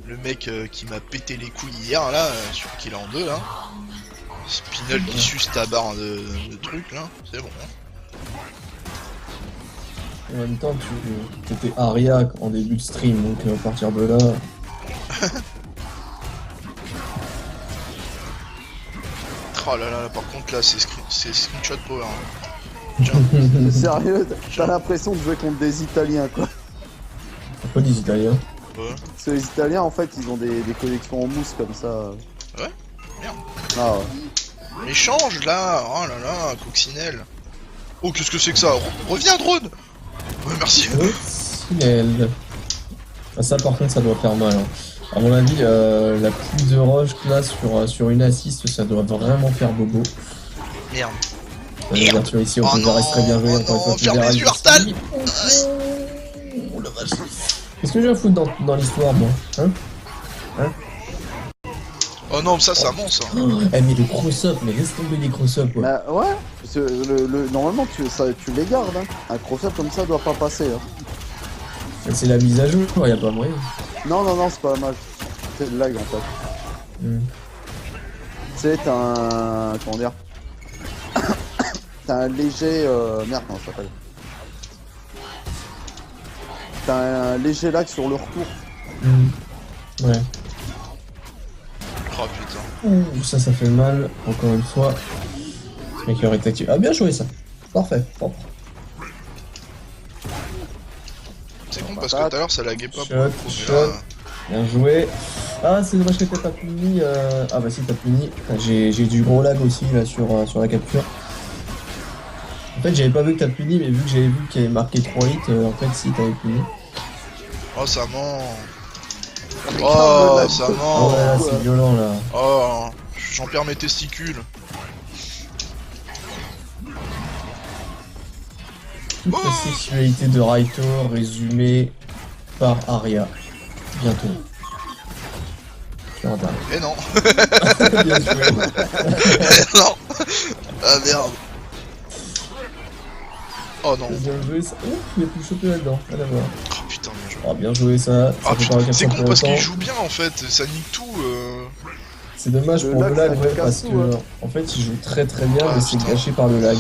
le mec qui m'a pété les couilles hier là, sur qu'il est en deux là. Spinel qui suce ta barre de trucs là, c'est bon. En même temps, tu étais Aria en début de stream, donc à partir de là. Oh là là, par contre là c'est screenshot power. Hein. Sérieux, t'as l'impression de jouer contre des Italiens quoi. Pourquoi des Italiens? Ouais. Parce que les Italiens en fait ils ont des collections en mousse comme ça. Ouais. Merde. Ah ouais. Mais change là. Oh là là, coccinelle. Oh qu'est-ce que c'est que ça? Reviens drone. Ouais merci. Coccinelle. Ah, ça par contre ça doit faire mal. Hein. À mon avis, la pluie de roche là sur une assiste, ça doit vraiment faire bobo. Merde. L'ouverture ici, on peut rester très bien joué. Oh non, ferme les yeux, Artal. Oh la vache. Qu'est-ce que je vais foutre dans l'histoire, moi? Hein? Oh non, ça ment ça. Oh, mais les cross-up, mais laisse tomber les cross-up, quoi. Bah ouais, parce que normalement tu les gardes, hein. Un cross-up comme ça doit pas passer. Hein. C'est la mise à jour, y a pas moyen. Non, c'est pas la mage. C'est le lag en fait. C'est un. Comment dire? T'as un léger. Merde, comment ça s'appelle? T'as un léger lag sur le retour. Ouais. Oh putain. Ouh, ça fait mal, encore une fois. Ce mec aurait été actif. Ah, bien joué ça. Parfait, propre. C'est con parce que tout à l'heure ça laguait pas Shot, beaucoup. shot. Bien joué. Ah, c'est dommage que t'aies pas puni. Ah, bah si, t'as puni. J'ai du gros lag aussi là sur la capture. En fait, j'avais pas vu que t'as puni, mais vu que j'avais vu qu'il y avait marqué 3 hits, en fait, si t'avais puni. Oh ça ment. Oh ça ment. Oh ouais, là, c'est violent là. Oh, j'en perds mes testicules. Toute la sexualité de Raito résumée par Aria. Bientôt. Eh non. Bien joué. Non. Ah merde. Oh non. Bien joué ça. Oh, il a pu choper là-dedans. Rien à voir. Oh putain, bien joué. Oh, bien joué ça. Ah fait pas putain, c'est con pour parce qu'il autant. joue bien en fait, ça nique tout. C'est dommage Le pour lag, le lag, ça ouais, casse parce tout, que ouais. en fait il joue très très bien, Ah, mais c'est putain. gâché par le lag.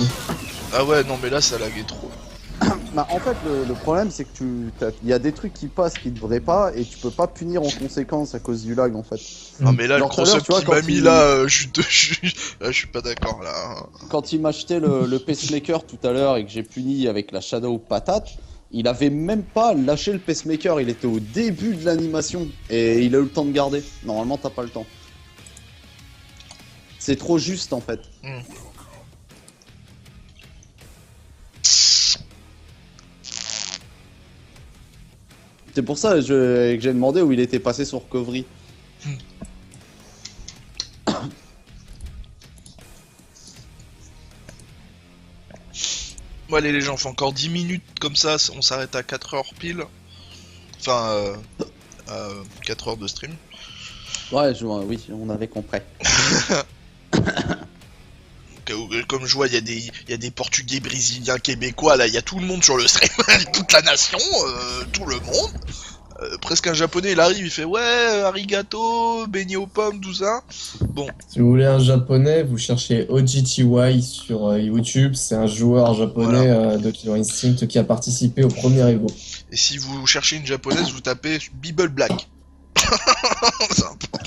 Ah ouais, non mais là ça laguait trop. Bah en fait le problème c'est que il y a des trucs qui passent qui devraient pas et tu peux pas punir en conséquence à cause du lag en fait. Non mais là Genre, le tout à l'heure, cross-up tu vois, qu'il m'a quand mis il- là, je suis pas d'accord là. Quand il m'a acheté le pacemaker tout à l'heure et que j'ai puni avec la shadow patate, il avait même pas lâché le pacemaker, il était au début de l'animation et il a eu le temps de garder. Normalement t'as pas le temps. C'est trop juste en fait. C'est pour ça que j'ai demandé où il était passé sur Recovery. Bon allez les gens, on fait encore 10 minutes comme ça, on s'arrête à 4 heures pile. Enfin, 4 heures de stream. Ouais, oui, on avait compris. Comme je vois, il y a des Portugais, Brésiliens, Québécois, là, il y a tout le monde sur le stream, toute la nation, tout le monde. Presque un japonais, il arrive, il fait ouais, arigato, beignet aux pommes, tout ça. Bon. Si vous voulez un japonais, vous cherchez OGTY sur YouTube, c'est un joueur japonais de Killer Instinct qui a participé au premier Evo. Et si vous cherchez une japonaise, vous tapez Bible Black. C'est important.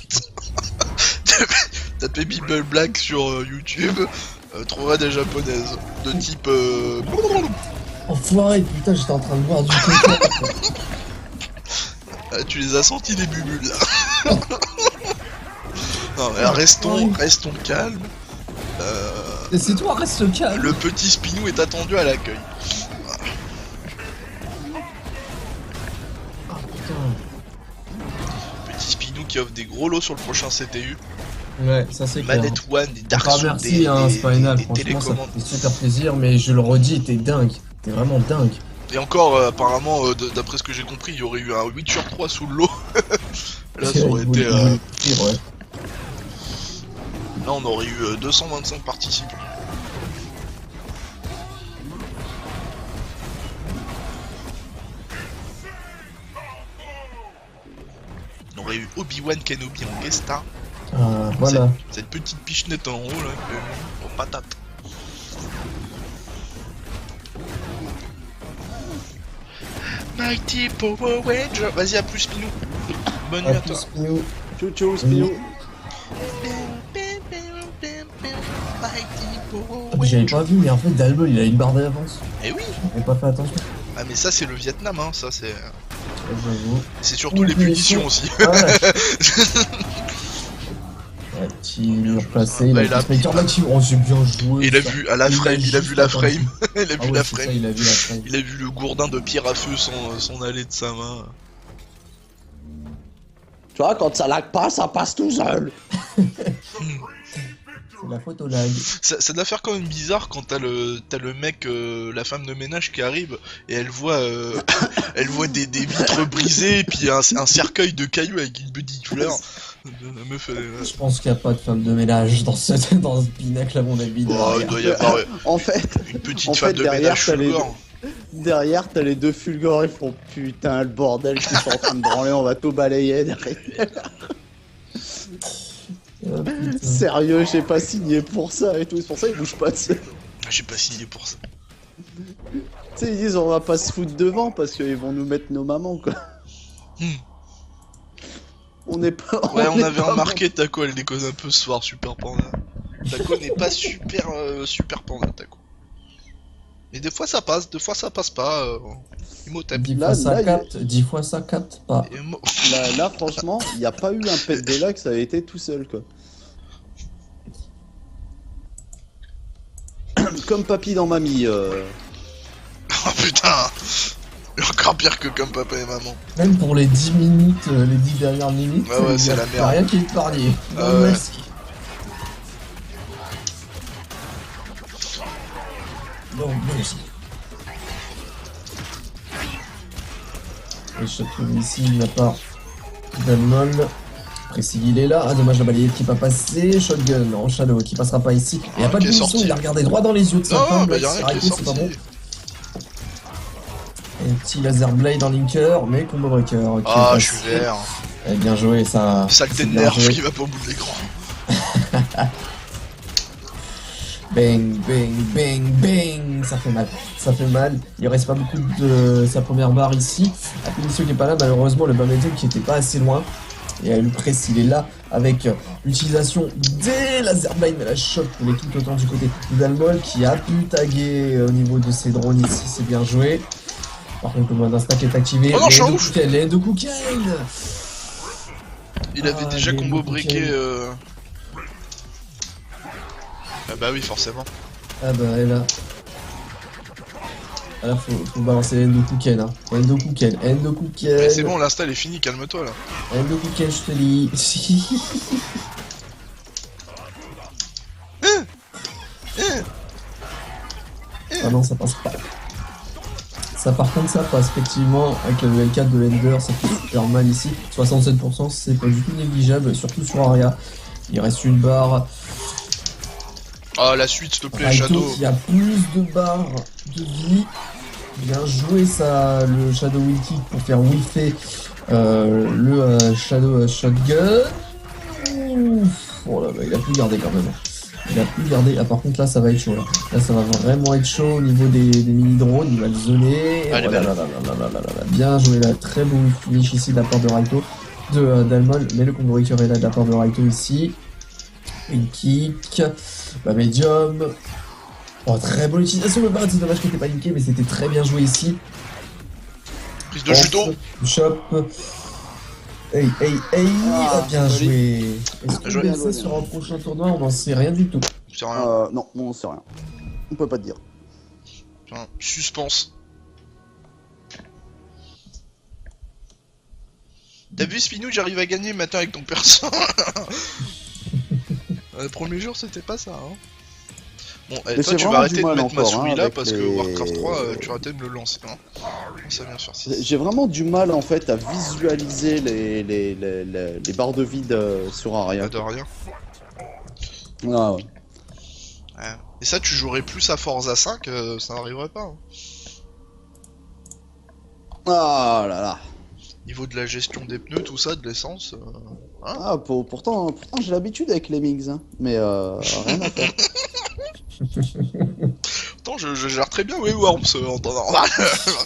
Tapez Bible Black sur YouTube, trouverez des japonaises de type. Enfoiré, putain, j'étais en train de voir du coca. Tu les as sentis les bulles là. Non mais restons calmes. C'est toi, reste calme. Le petit Spinou est attendu à l'accueil. Oh putain. Petit Spinou qui offre des gros lots sur le prochain CTU. Ouais, ça c'est clair. Manette One, des Dark Ah Souls, merci hein, Spinal, des franchement ça télécommandes. fait super plaisir, mais je le redis, t'es dingue. T'es vraiment dingue. Et encore, apparemment, d'après ce que j'ai compris, il y aurait eu un 8 sur 3 sous le lot. Là, ça aurait été. Ouais. Là, on aurait eu 225 participants. On aurait eu Obi-Wan Kenobi en guest star. Voilà. Cette petite pichenette en haut là, pour patate. Mighty Power Ranger. Vas-y, à plus, Spinou. Bonne nuit à toi. Spino. Ciao, ciao, Spino. J'avais pas vu, mais en fait, Dalbol il a une barre d'avance. Eh oui. J'avais pas fait attention. Ah mais ça c'est le Vietnam, hein. Ça c'est. J'avoue. C'est surtout les punitions aussi. Ouais. Ouais, petit replacé, il a il a- fait Max, oh c'est bien joué. Il a ça. vu à la frame, il a vu la frame. Il a Ah vu ouais, la c'est ça, frame. il a vu la frame. Il a vu le gourdin de pierre à feu s'en aller de sa main. Tu vois, quand ça lag pas, ça passe tout seul. C'est la faute au lag. Ça doit faire quand même bizarre quand t'as le mec, la femme de ménage qui arrive et elle voit elle voit des vitres brisées et puis un cercueil de cailloux avec une petite fleur. La meuf elle Je pense qu'il n'y a pas de femme de ménage dans ce pinacle à mon avis. oh, il doit y avoir En fait, une petite En femme fait, de derrière, ménage t'as les- Fulgore. derrière, t'as les deux Fulgor, ils font putain, le bordel qui sont en train de branler, on va tout balayer derrière. Oh, putain. Sérieux, j'ai pas signé pour ça et tout, c'est pour ça qu'ils bougent pas. Tu sais, J'ai pas signé pour ça. ils disent on va pas se foutre devant parce qu'ils vont nous mettre nos mamans quoi. On est pas. Ouais, on est avait pas remarqué Taco, elle déconne un peu ce soir, Super Panda. Taco n'est pas super Panda, Taco. Et des fois ça passe, des fois ça passe pas. Imhotep. 10 Là, fois ça là, capte, 10 fois ça capte pas. Là, franchement, il n'y a pas eu un pet de lag, ça a été tout seul quoi. Comme papy dans mamie. Oh putain. Encore pire que comme papa et maman. Même pour les 10 minutes, les 10 dernières minutes, Ah ouais, il y c'est a la merde. rien qui est épargné. Ah Non, ouais. merci. Non, merci. Et château ici de la part d'Almol. Précis, il est là. Ah, dommage, la balayette qui va passer. Shotgun en shadow qui passera pas ici. Il n'y a Ah, pas de qui est munitions, sorti. il a regardé droit dans les yeux de sa Non, femme. bah là, y'a c'est rien qui est Raiko, c'est pas bon. sorti. Et un petit laser blade en linker, mais combo breaker. qui Ah, est je suis passé. vert. Eh, bien joué, ça. Saleté c'est de bien nerf joué. qui va pas au bout de l'écran. Bang, bang, bang, bang. Ça fait mal. Ça fait mal. Il reste pas beaucoup de sa première barre ici. La punition qui est pas là, malheureusement, le Bametum qui était pas assez loin. Et le press, il est là avec l'utilisation des laser blade, mais la choc, il est tout autant du côté d'Almol qui a pu taguer au niveau de ses drones ici. C'est bien joué. Par contre, le mode d'instack est activé. Oh non, je suis en ouf. Les Endokuken. Il avait Ah, déjà les combo Endokuken. breaké. Ah bah oui, forcément. Ah bah, et là. Ah là, faut balancer l'Endokuken, hein. Endokuken. Mais c'est bon, l'install est fini, calme-toi là. Endokuken, je te dis. Ah non, ça passe pas. Ça, par contre, ça passe effectivement avec le level 4 de l'Ender, ça fait super mal ici. 67%, c'est pas du tout négligeable, surtout sur Aria. Il reste une barre. Ah, la suite, s'il te plaît, Raito Shadow. qui a plus de barres de vie. Bien joué ça, le Shadow Will Kick pour faire whiffer le Shadow Shotgun. Ouf. Oh là, bah, il a pu garder quand même. Il a pu garder. Ah, par contre, là, ça va être chaud. Là, ça va vraiment être chaud au niveau des mini-drones. Il va le zoner. Allez, Oh là là là là là là là là. Bien joué là. Très beau finish ici de la part de Raito. D'Almol. Mais le combo breaker est là de la part de Raito ici. Une kick. Bah, médium. Oh, très bonne utilisation de barre. C'est dommage qu'il n'était pas linké, mais c'était très bien joué ici. Prise de judo. Chop. Hey, hey, hey. Ah, Bien joli. joué. Est-ce Bien joué. qu'on sait sur un prochain tournoi? On n'en sait rien du tout. C'est rien. Non, on sait rien. On peut pas te dire. Putain, suspense. T'as vu Spinou, j'arrive à gagner maintenant avec ton perso. Le premier jour c'était pas ça hein. Bon, Mais toi c'est tu vas vraiment arrêter du de mal mettre ma encore, souris hein, là avec parce que les- Warcraft 3 tu vas arrêter de me le lancer hein. Ça vient faire 6. J'ai vraiment du mal en fait à visualiser les barres de vide sur Aria. De rien. Ah ouais. Ouais. Et ça tu jouerais plus à Forza 5, ça n'arriverait pas hein. Ah là là. Niveau de la gestion des pneus, tout ça, de l'essence. Ah, pourtant j'ai l'habitude avec les mix, hein. Mais rien à faire. Pourtant, je gère très bien Worms en temps normal.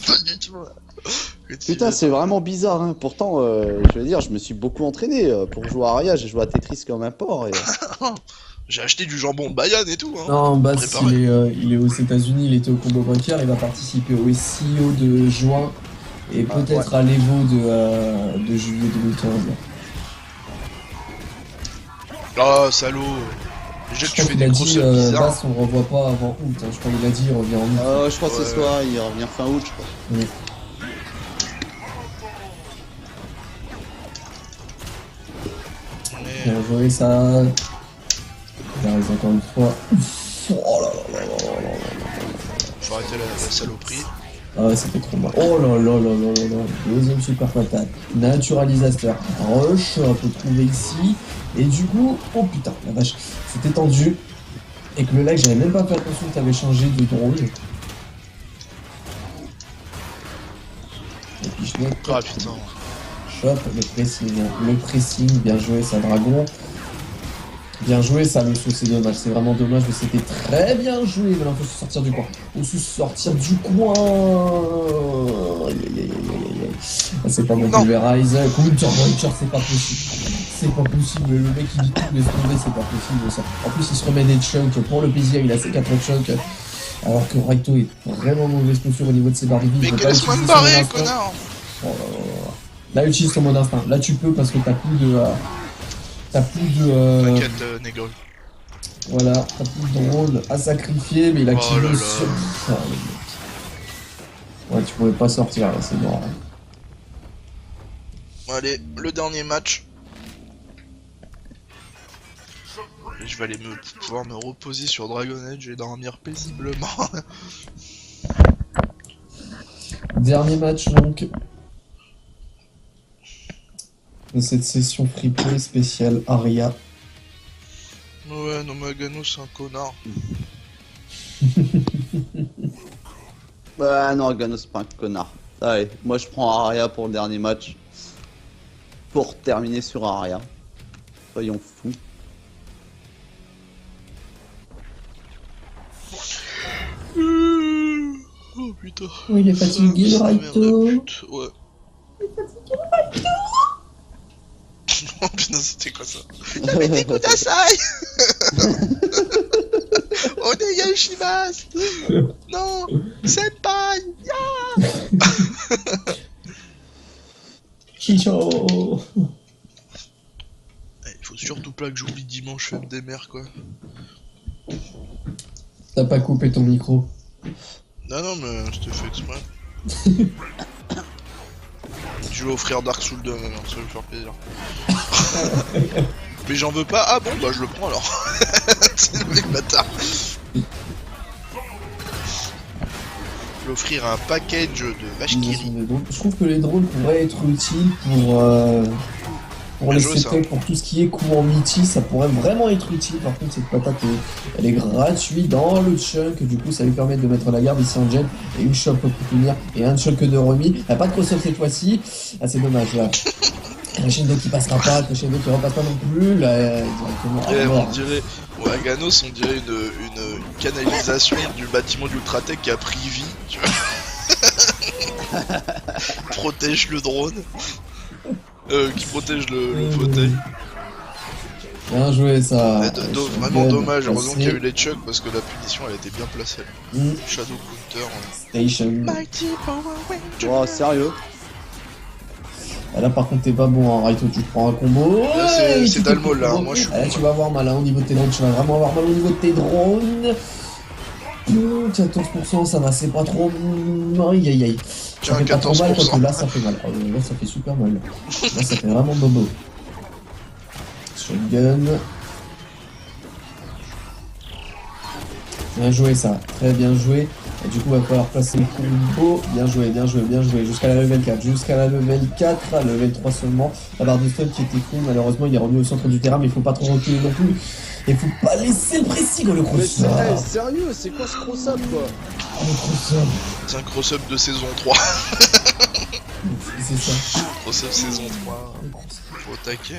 Pas du tout. Putain, c'est vraiment bizarre, hein. Pourtant, je veux dire, je me suis beaucoup entraîné pour jouer à Aria, j'ai joué à Tetris comme un porc. Et... J'ai acheté du jambon de Bayonne et tout. Hein. Non, Bass, Préparé. il est aux États-Unis, il était au Combo Breaker, il va participer au SEO de juin et peut-être à l'Evo de juillet 2015. Ah, salaud. Déjà que tu Je fais crois des qu'il a dit, grosses bizarres. Bass, on le revoit pas avant août. Hein. Je crois qu'il a dit, il revient en août. je crois que c'est ça, il revient fin août, je crois. Oui. Mais... Bien joué, ça. J'arrive encore une fois. Oh là là là là là là là. Faut arrêter la saloperie. Ah ouais, c'était trop mal. Oh là là là là là là. Deuxième super patate. Naturalisateur. Rush, on peut trouver ici. Et du coup, oh putain, la vache, c'était tendu. Et que le lag, j'avais même pas fait attention que t'avais changé de drone. Et puis je mets. Ah putain. Chop, le pressing, bien joué, ça dragon. Bien joué, ça, le saut, c'est dommage, c'est vraiment dommage, mais c'était très bien joué. Maintenant, faut se sortir du coin. Faut se sortir du coin. Aïe, aïe, aïe, aïe, aïe. Ah, c'est pas bon, Pulverize. Counter Breacher, c'est pas possible. C'est pas possible. Le mec, il dit tout, laisse tomber, c'est pas possible, ça. En plus, il se remet des chunks. Pour le plaisir, il a ses 4 chunks. Alors que Raito est vraiment mauvaise posture au niveau de ses barres de vie. Mais que laisse-moi me barrer, connard. Oh là là là. Là, utilise ton mode instinct. Là, tu peux parce que t'as plus de. T'inquiète, Negol. Voilà, t'as plus de drone à sacrifier, mais il a activé là là. sur. Ah, le mec. Ouais, tu pouvais pas sortir là, c'est mort. Allez, le dernier match. Et je vais aller pouvoir me reposer sur Dragon Age et dormir paisiblement. Dernier match donc de cette session freeplay spéciale Aria. Ouais, non, Magano, c'est un connard. Bah non, Gano c'est pas un connard. Allez, moi je prends Aria pour le dernier match. Pour terminer sur Aria. Soyons fous. Oh putain. Oh, il est fatigué, le Raito. Ouais. Oh putain, c'était quoi ça? Yamete Kudasai. Onegaishimasu. Non, senpai. Chicho. Il faut surtout pas que j'oublie dimanche fête des mères quoi. T'as pas coupé ton micro. Non non mais je te fais exprès. Je vais offrir Dark Souls 2 maintenant, ça va me faire plaisir. Mais j'en veux pas, ah bon bah je le prends alors. C'est le mec bâtard. Je vais offrir un package de vache qui rit. Je trouve que les drones pourraient être utiles pour les Bien joué, ça. setups, pour tout ce qui est coup en miti, ça pourrait vraiment être utile. Par contre, cette patate, elle est gratuite dans le chunk. Du coup, ça lui permet de mettre la garde ici en gen et une shop pour punir et un chunk de remis. Il n'y a pas de crossover cette fois-ci. Ah, c'est dommage là. Crescendo qui passera pas, Crescendo qui repasse pas non plus. Là, directement. Ouais, on dirait, ouais, Ganos, on dirait une canalisation du bâtiment d'Ultratech qui a pris vie, tu vois. Protège le drone. Qui protège le fauteuil. Bien joué ça. Vraiment dommage, heureusement qu'il y a eu les chucks parce que la punition elle était bien placée. Shadow Counter. Station. Oh, sérieux? Là par contre t'es pas bon hein, Raito, tu prends un combo. Là c'est Dalmo là, moi je suis Là bon. tu vas avoir mal hein, au niveau de tes drones, tu vas vraiment avoir mal au niveau de tes drones. 14%, ça va, c'est pas trop. Aïe aïe aïe. Ça Tiens, fait pas trop mal, 14%. parce que là ça fait mal. Là ça fait super mal. Là ça fait vraiment bobo. Shotgun. Bien joué ça, très bien joué. Et du coup il va falloir placer le combo. Bien joué, bien joué, bien joué. Jusqu'à la level 4. Jusqu'à la level 4, à level 3 seulement. La barre de stun qui était cool, malheureusement il est revenu au centre du terrain, mais il faut pas trop reculer non plus. Il faut pas laisser le précis le Mais cross-up. sérieux, c'est quoi ce cross-up quoi? Le cross-up. C'est un cross-up de saison 3. C'est ça. Microsoft saison 3, faut attaquer.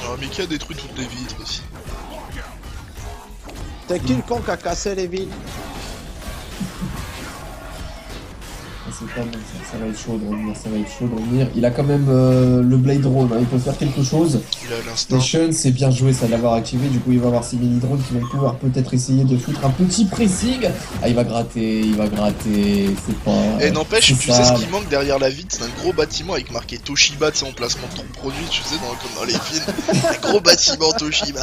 Alors Mickey a détruit toutes les vitres aussi. T'es qui le con qui a cassé les vitres? C'est pas bon ça va être chaud de revenir, ça va être chaud de revenir. Il a quand même le Blade Drone, hein, il peut faire quelque chose. Il a l'instinct. Station, c'est bien joué ça de l'avoir activé, du coup il va avoir ses mini drones qui vont pouvoir peut-être essayer de foutre un petit pressing. Ah il va gratter, c'est pas... Et n'empêche, c'est tu sais ce sale. qui manque derrière la vitre, c'est un gros bâtiment avec marqué Toshiba, tu sais, en placement de ton produit, tu sais, comme dans les films. Un gros bâtiment Toshiba.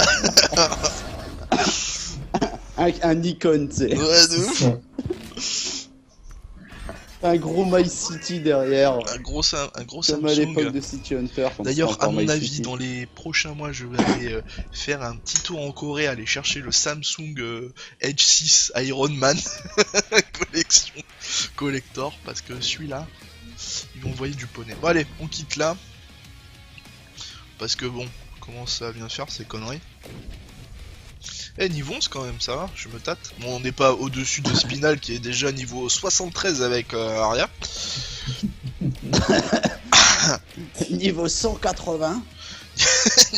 Un Nikon, tu sais. Ouais, de C'est ouf. ça. Un gros My City derrière. Un gros Comme à l'époque Samsung. de City Hunter. quand D'ailleurs, c'était à encore mon My avis, City. dans les prochains mois, je vais aller faire un petit tour en Corée, aller chercher le Samsung Edge 6 Iron Man collection collector, parce que celui-là, ils vont envoyer du poney. Bon allez, on quitte là, parce que bon, comment ça vient de faire ces conneries. Eh, niveau 11 quand même, ça va, je me tâte. Bon, on n'est pas au-dessus de Spinal qui est déjà niveau 73 avec Aria. Niveau 180.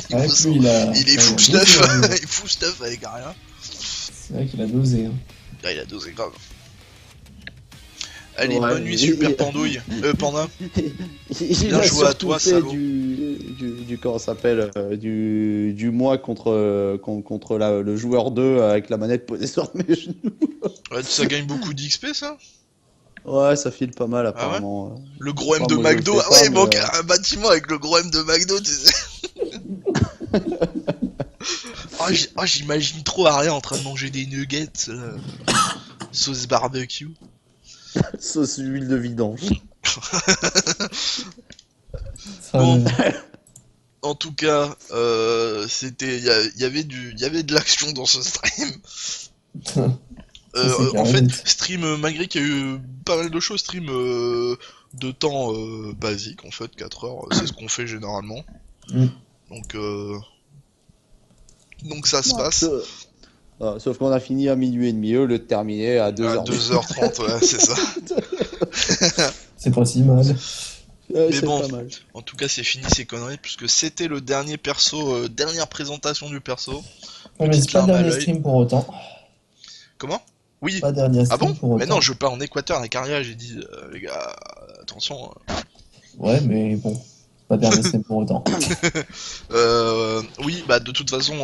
Niveau Ouais, 100. lui, Il est ouais, full il a dosé, stuff, hein. il est full stuff avec Aria. C'est vrai qu'il a dosé. Hein. Ah, il a dosé grave. Allez, Ouais, bonne nuit, il- super il- pandouille. Panda. Il Bien a joué à surtout toi, fait salaud. du comment ça s'appelle du moi contre le joueur 2 avec la manette posée sur mes genoux. Ouais, ça gagne beaucoup d'XP ça. Ouais, ça file pas mal Ah apparemment. Le gros M Ah, de moi, je le McDo. fais Ah ouais, pas, il mais, manque un bâtiment avec le gros M de McDo, tu sais. J'imagine trop Aria en train de manger des nuggets, sauce barbecue. Sauce huile de vidange. Ça, Bon. En tout cas, c'était, il y avait de l'action dans ce stream. c'est En fait, carré. stream, malgré qu'il y a eu pas mal de choses, stream de temps basique, en fait, 4 heures, c'est ce qu'on fait généralement. Mm. Donc ça se passe Sauf qu'on a fini à minuit et demi, eux le terminer à 2h. à 2h30, ouais, c'est ça. C'est pas si mal. Mais bon. Pas mal. En tout cas, c'est fini ces conneries, puisque c'était le dernier perso, dernière présentation du perso. On Petite laisse pas larme à dernier l'œil. stream pour autant. Comment? Oui. Pas dernier Ah stream bon? pour autant. Mais non, je pars en Équateur avec Aria, j'ai dit, les gars, attention. Ouais, mais bon. Pas dernier stream pour autant. Oui, bah de toute façon,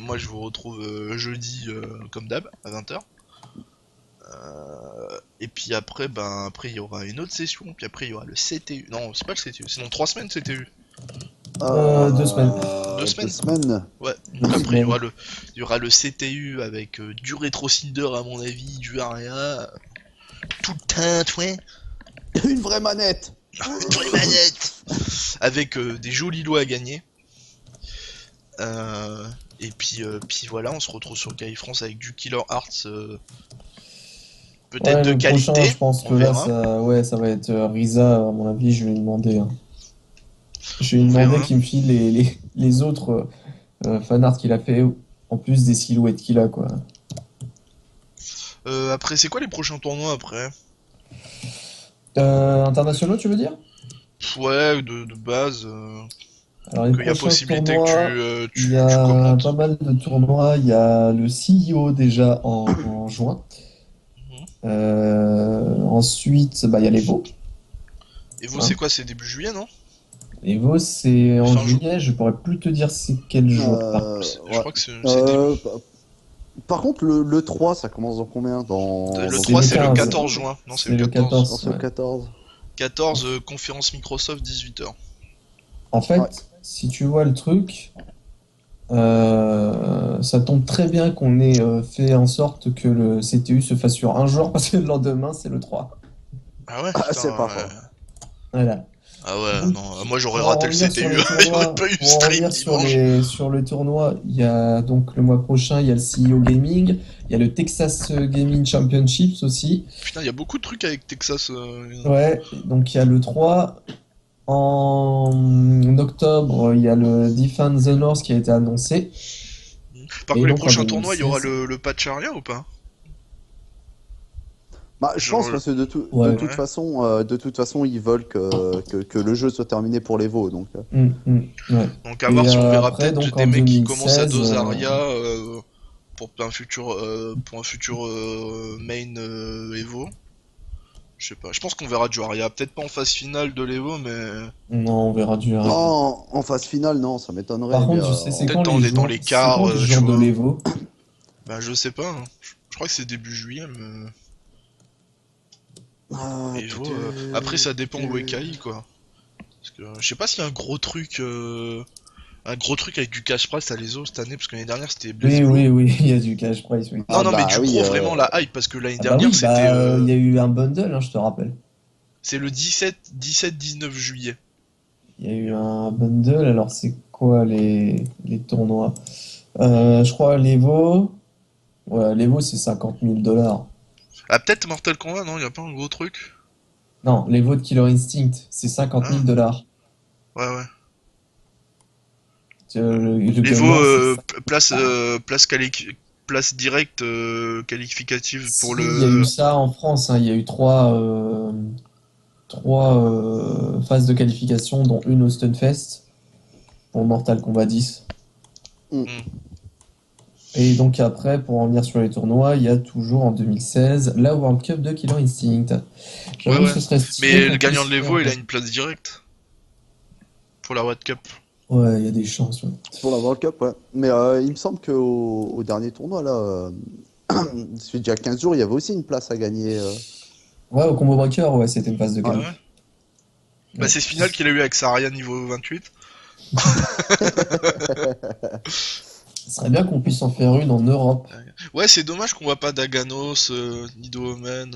moi je vous retrouve jeudi comme d'hab à 20h. Et puis après, après il y aura une autre session, puis après il y aura le CTU. Non, c'est pas le CTU, c'est dans 3 semaines CTU. 2 semaines. 2 semaines. 2 semaines. Ouais, Deux donc après semaines. il y aura le CTU avec du Retro Cinder à mon avis, du Aria, tout le teint, ouais, Une vraie manette. dans les manettes, avec des jolis lots à gagner. Et puis voilà, on se retrouve sur Kai France avec du Killer Hearts, peut-être Ouais, de le qualité. prochain, je pense que on là, verra. ça va être Risa, à mon avis, je vais lui demander. Hein. Je vais lui On demander verra. qu'il me file les autres fanarts qu'il a fait, en plus des silhouettes qu'il a, quoi. Après, c'est quoi les prochains tournois après? Internationaux, tu veux dire? Ouais, de base, Alors, les qu'il y a prochains possibilité tournois, que il tu y a commentes. pas mal de tournois. Il y a le CEO déjà en juin. Ensuite, il y a l'Evo. Et vous, c'est quoi? C'est début juillet, non? L'Evo, c'est en Fin juin. juillet. Je pourrais plus te dire c'est quel jour. Je Ouais. crois que c'est début. Par contre, le 3, ça commence dans combien Le dans 3, c'est le 15. 14 juin. Non, c'est le 14. 14. Dans ce Ouais. 14. 14, conférence Microsoft, 18h. En fait, Ouais. si tu vois le truc, ça tombe très bien qu'on ait fait en sorte que le CTU se fasse sur un jour parce que le lendemain, c'est le 3. Ah ouais, Ah, putain, c'est pas ouais. faux. Voilà. Ah ouais, Donc, non, moi j'aurais Pour en raté le revenir sur CTU, les il n'y tournois- aurait pas eu pour en stream revenir dimanche. sur le tournoi, il y a donc le mois prochain, il y a le CEO Gaming, il y a le Texas Gaming Championships aussi. Putain, il y a beaucoup de trucs avec Texas. Ouais, donc il y a le 3. En octobre, il y a le Defend the North qui a été annoncé. Par Et contre, les donc, en prochains tournois, il y aura 2016. le patch Aria ou pas? Bah, je Genre, pense parce que Ouais. de toute façon, ils veulent que le jeu soit terminé pour l'Evo, donc. Ouais. donc à voir Et si on verra après, peut-être Donc des en mecs qui commencent à 2016, dose Aria pour un futur main Evo. Je sais pas. Je pense qu'on verra du Aria. Peut-être pas en phase finale de l'Evo, mais non, on verra du Non, Aria. en phase finale, non, ça m'étonnerait, Par mais contre, je sais, c'est peut-être quand les dans jours? les C'est quarts, quand les tu jours de vois. l'Evo? Bah je sais pas. Hein. Je crois que c'est début juillet, mais Ah, Evo. Après, ça dépend où est Kali, quoi. Parce que je sais pas s'il y a un gros truc avec du cash prize à l'ESO cette année, parce que l'année dernière c'était Oui, BlazBlue. oui, oui, il y a du cash price, oui. Non, Ah non, mais bah du oui, gros, vraiment la hype, parce que l'année Ah bah dernière oui, c'était. il y a eu un bundle, hein, je te rappelle. C'est le 17-19 juillet. Il y a eu un bundle, alors c'est quoi les tournois? Je crois l'Evo. Ouais, l'Evo c'est 50 000 $. Ah, peut-être Mortal Kombat, non, y a pas un gros truc. Non, l'Evo de Killer Instinct, c'est 50 000 $. Ouais, ouais. Le L'Evo, gagnant, c'est ça. place directe qualificative pour Si, il y a eu le. ça en France, hein, il y a eu trois phases de qualification, dont une au Stunfest pour Mortal Kombat 10. Hmm. Et donc après, pour en venir sur les tournois, il y a toujours en 2016 la World Cup de Killer Instinct. Ouais, J'avoue que ouais. ce serait stylé Mais le qu'on gagnant puisse de faire. l'Evo, il a une place directe pour la World Cup. Ouais, il y a des chances. Ouais, pour la World Cup, ouais. Mais il me semble qu'au dernier tournoi, là, celui d'il y a 15 jours, il y avait aussi une place à gagner. Ouais, au Combo Breaker, ouais, c'était une phase de Ah Ouais. qualif. ouais. Bah, Ouais. c'est ce final qu'il a eu avec Saraya niveau 28. Ce serait bien qu'on puisse en faire une en Europe. Ouais, c'est dommage qu'on voit pas Daganos, ni Omen.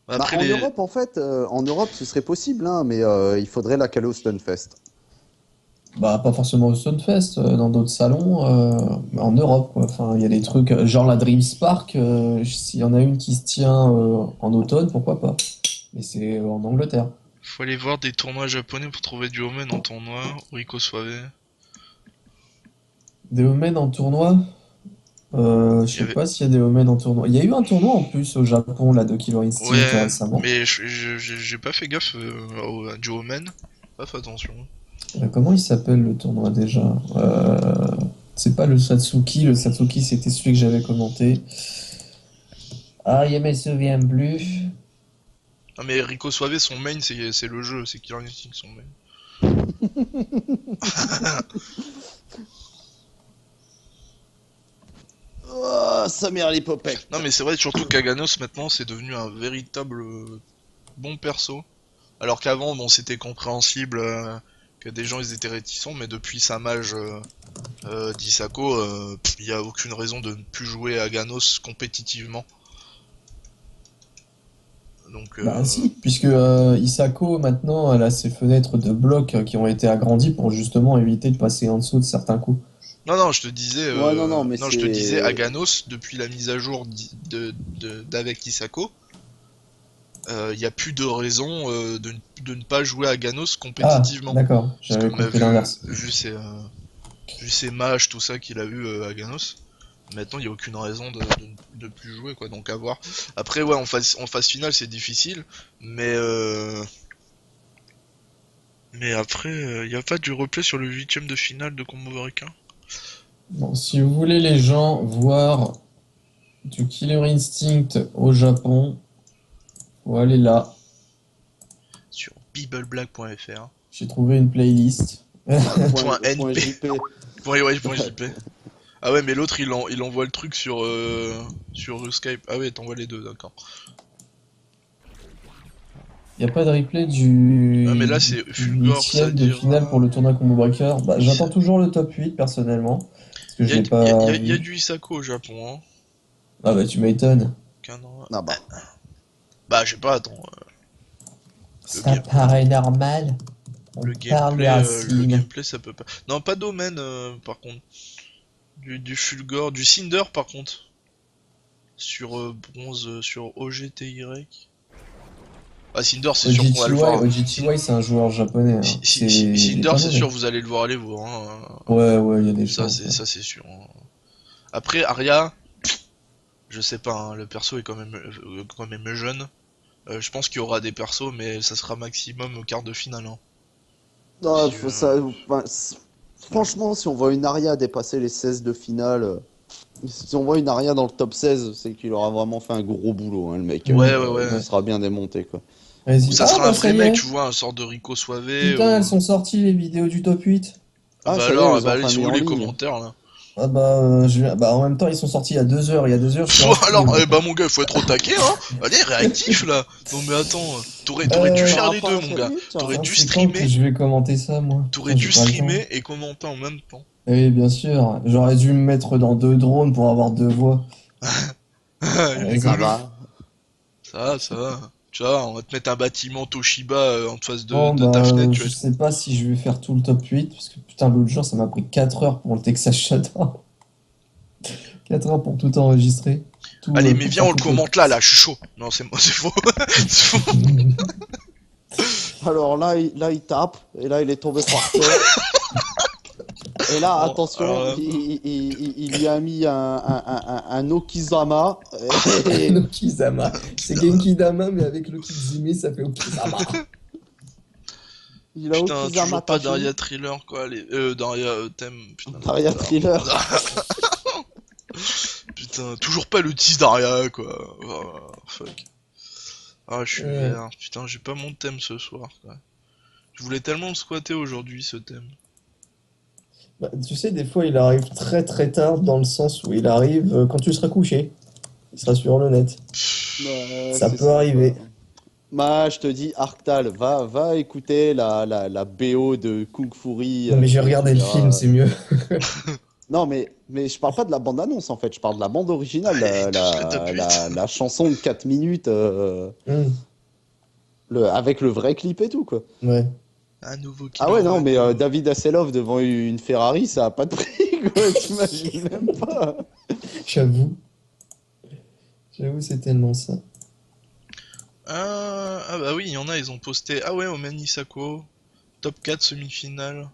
Bah, Après les. En Europe, ce serait possible, hein, mais il faudrait la caler au Stunfest. Bah, pas forcément au Stunfest, dans d'autres salons, mais en Europe, quoi. Enfin, il y a des trucs, genre la Dream Spark, s'il y en a une qui se tient en automne, pourquoi pas. Mais c'est en Angleterre. Faut aller voir des tournois japonais pour trouver du Omen en tournoi. Rico Suave. Des Omen en tournoi? Je Il y sais avait. pas s'il y a des Omen en tournoi. Il y a eu un tournoi en plus au Japon, là, de Killer Instinct Ouais, récemment. mais j'ai pas fait gaffe à du Omen. Pas fait attention. Comment il s'appelle le tournoi déjà? C'est pas le Satsuki c'était celui que j'avais commenté. Ah, je me souviens plus. Ah, mais Rico Suave, son main, c'est le jeu, c'est Killer Instinct son main. Oh, Samir l'hypopète. Non, mais c'est vrai, surtout qu'Aganos maintenant c'est devenu un véritable bon perso. Alors qu'avant, bon, c'était compréhensible que des gens ils étaient réticents, mais depuis sa mage d'Isako, il y a aucune raison de ne plus jouer Aganos compétitivement. Donc, Bah si, puisque Isako maintenant elle a ses fenêtres de blocs qui ont été agrandies pour justement éviter de passer en dessous de certains coups. non, non, je te disais, Ouais, non, mais je te disais c'est. Aganos depuis la mise à jour d'avec Isako. Il n'y a plus de raison de ne pas jouer à Ganos Ah, compétitivement. d'accord, Parce j'avais qu'on a compris l'inverse. vu ses matchs, tout ça qu'il a eu à Ganos. Maintenant, il n'y a aucune raison de plus jouer, quoi. Donc à voir. Après, ouais, en phase finale, c'est difficile. Mais après, il n'y a pas du replay sur le huitième de finale de Combo Breaker. Bon, si vous voulez les gens voir du Killer Instinct au Japon, faut aller là. Sur bibbleblack.fr. J'ai trouvé une playlist. Point Point NP. JP. Point JP. Ah ouais, mais l'autre il envoie le truc sur Skype. Ah ouais, t'envoies les deux, d'accord. Il n'y a pas de replay du Ah mais là c'est Fulgore, ça huitième de finale pour le tournoi Combo Breaker. Bah, j'attends toujours le top 8 personnellement, parce que je l'ai pas y a vu. du Isako au Japon, hein. Ah bah tu m'étonnes. Ah bah. Bah je sais pas, attends. Ça paraît normal. On Le parle de gameplay, Racine. ça peut pas. Non, pas Domaine par contre. Du Fulgore, du Cinder par contre. Sur bronze, sur OGTY. Ah Cinder c'est sûr qu'on va le voir. OGTY, c'est un joueur japonais, hein. Il est Cinder pas c'est mauvais. sûr vous allez le voir aller voir. Hein. Ouais, il y a des chances. Ouais. Ça c'est sûr. Hein. Après Aria, Je sais pas, hein, le perso est quand même jeune. Je pense qu'il y aura des persos, mais ça sera maximum au quart de finale. Hein. Non, Si, franchement, si on voit une Aria dépasser les 16 de finale, si on voit une Aria dans le top 16, c'est qu'il aura vraiment fait un gros boulot, hein, le mec. Ouais. Il sera bien démonté, quoi. Ou Vas-y. ça Ah, sera bah un ça vrai y est. mec, tu vois, un sort de Rico Suave. Putain, ou... elles sont sorties les vidéos du top 8. Ah, Bah ça y est, alors, ils ont bah, enfin ils sont mis où en les ligne. commentaires là? Ah bah, bah, en même temps, ils sont sortis il y a 2 heures. Il y a 2 heures, je suis inscrit, Alors, moi. bah mon gars, faut être au taquet, hein. Allez, réactif là. Non mais attends, t'aurais dû Ça faire aura les pas deux, un mon top gars. 8, tiens. T'aurais Putain, dû c'est quand que streamer, je vais commenter ça, moi? t'aurais Putain, j'ai dû pas le temps. streamer et commenter en même temps. Oui, bien sûr. J'aurais dû me mettre dans 2 drones pour avoir 2 voix. Il Vas-y. Ça rigole. va. Ça va. Tu vois, on va te mettre un bâtiment Toshiba en face Bon, de ta bah, fenêtre, tu je vas être... sais pas si je vais faire tout le top 8, parce que putain, l'autre jour, ça m'a pris 4 heures pour le Texas Shadow. 4 heures pour tout enregistrer. Tout, Allez, mais pour viens, faire on le toutes les commente là, je suis chaud. Non, c'est moi, c'est faux. C'est faux. Alors là, il tape, et là, il est tombé par terre. Et là, Bon, attention, alors là- il lui a mis un Okizama. Et... Okizama. C'est Genki Dama, mais avec l'Okizime, ça fait Okizama. Il a Putain, Okizama toujours pas Tachi. Daria Thriller, quoi. Daria Thème, putain. Daria Thriller. Putain, toujours pas le tease Daria, quoi. Oh, fuck. Ah, je suis Ouais. vénère. Putain, j'ai pas mon thème ce soir, quoi. Je voulais tellement le squatter aujourd'hui, ce thème. Bah, tu sais, des fois, il arrive très très tard, dans le sens où il arrive quand tu seras couché. Il sera sur le net. Ouais, Ça c'est peut arriver. quoi. Bah, je te dis, Arctal, va écouter la BO de Kung Fury. Non, mais j'ai tu regardé le verras. film, c'est mieux. Non, mais je parle pas de la bande-annonce en fait, je parle de la bande originale, Allez, tous le top 8. la chanson de 4 minutes avec le vrai clip et tout quoi. Ouais. Un nouveau Ah ouais, non, mais Killer David Hasselhoff devant une Ferrari, ça a pas de prix quoi, t'imagines même pas. J'avoue. J'avoue, c'est tellement ça. Ah bah oui, il y en a, ils ont posté. Ah ouais, Omen Isako. Top 4 semi-finale.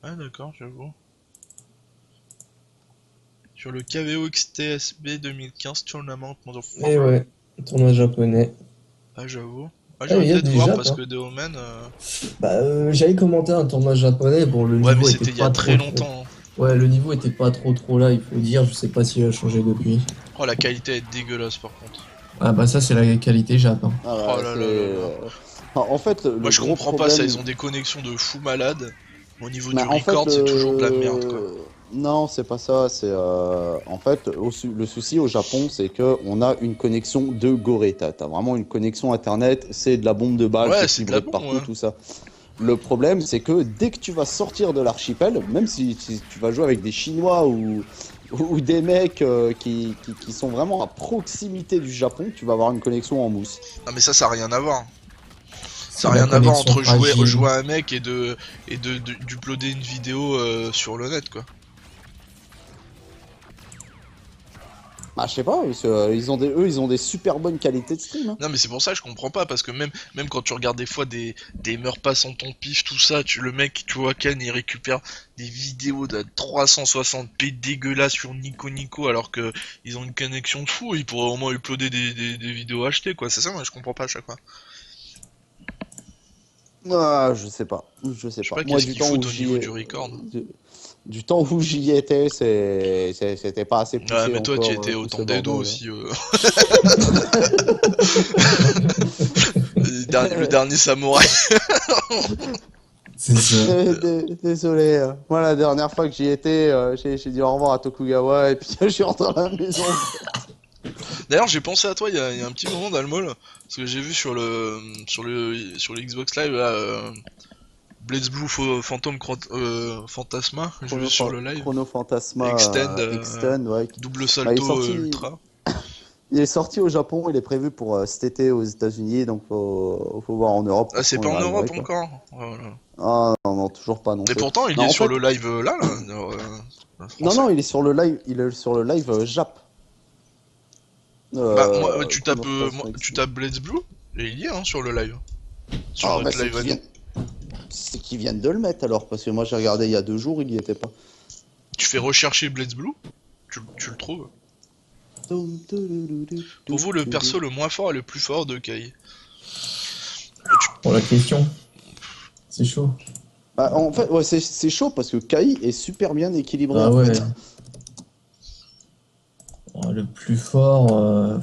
Ah d'accord, j'avoue. Sur le KVO XTSB 2015 Tournament Motherfucker. Et ouais, tournoi japonais. Ah j'avoue. Ah Ah, j'ai envie il y a de des voir Japs, parce hein. que des Omen... Bah, j'avais commenté un tournoi japonais. Bon, le Ouais mais niveau c'était était il y a pas très trop, longtemps. Hein. Ouais, le niveau était pas trop là, il faut dire. Je sais pas s'il a changé depuis. Oh la qualité est dégueulasse par contre. Ah bah ça, c'est la qualité Jap. Hein. Ah, Oh là là là là. En fait, le Moi je gros comprends pas problème... ça, ils ont des connexions de fou malades. Au niveau Mais du en fait, record c'est toujours de la merde quoi. Non, c'est pas ça. C'est en fait le souci au Japon, c'est que on a une connexion de goré. T'as vraiment une connexion internet, c'est de la bombe de balle, Ouais, c'est c'est de fibré la de bombe, partout, ouais. tout ça. Le problème, c'est que dès que tu vas sortir de l'archipel, même si tu vas jouer avec des Chinois ou des mecs qui sont vraiment à proximité du Japon, tu vas avoir une connexion en mousse. Non mais ça a rien à voir. Ça C'est a la rien à voir connexion entre jouer fragile. à un mec et d'uploader une vidéo sur le net quoi. Bah, je sais pas, ils ont des super bonnes qualités de stream. Hein. Non mais c'est pour ça que je comprends pas parce que même quand tu regardes des fois des meurs pas sans ton pif tout ça, le mec tu vois Ken il récupère des vidéos de 360p dégueulasses sur Nico alors que ils ont une connexion de fou, ils pourraient au moins uploader des vidéos achetées quoi, c'est ça moi je comprends pas à chaque fois. Ah, je sais pas. Je sais Je sais pas. pas Moi, qu'est-ce qu'il faut au niveau du record. Du temps où j'y étais, c'était pas assez poussé. Ouais mais toi tu encore, étais tout au ce temps d'Edo bordel. aussi. Le dernier samouraï. C'est ça. Désolé. Moi, la dernière fois que j'y étais, j'ai dit au revoir à Tokugawa et puis je suis rentré à la maison. D'ailleurs, j'ai pensé à toi il y a un petit moment d'Almol, parce que j'ai vu sur le Xbox Live là, Blades Blue Phantom Phantasma, j'ai vu sur le live, Chrono Fantasma Extend, ouais. double Bah, salto ultra. Il est sorti au Japon, il est prévu pour cet été aux États-Unis, donc faut voir en Europe. Ah, c'est quand pas il en arriverait, Europe quoi. encore. Voilà. Ah non, toujours pas non. Mais pourtant, il Non, est en sur fait- le live là. Non, il est sur le live, Jap. Bah, moi, tu tapes, Chrono Fantasma tu tapes Blades Blue et il y est hein, sur le live. Sur Ah, notre bah, live à nous. c'est qu'ils viennent de le mettre alors, parce que moi j'ai regardé il y a 2 jours, il y était pas. Tu fais rechercher Blades Blue, tu le trouves? Pour vous, le perso le moins fort et le plus fort de Kai? Pour la question, c'est chaud. Bah, en fait, ouais, c'est chaud parce que Kai est super bien équilibré Ah en ouais. fait. Le plus fort,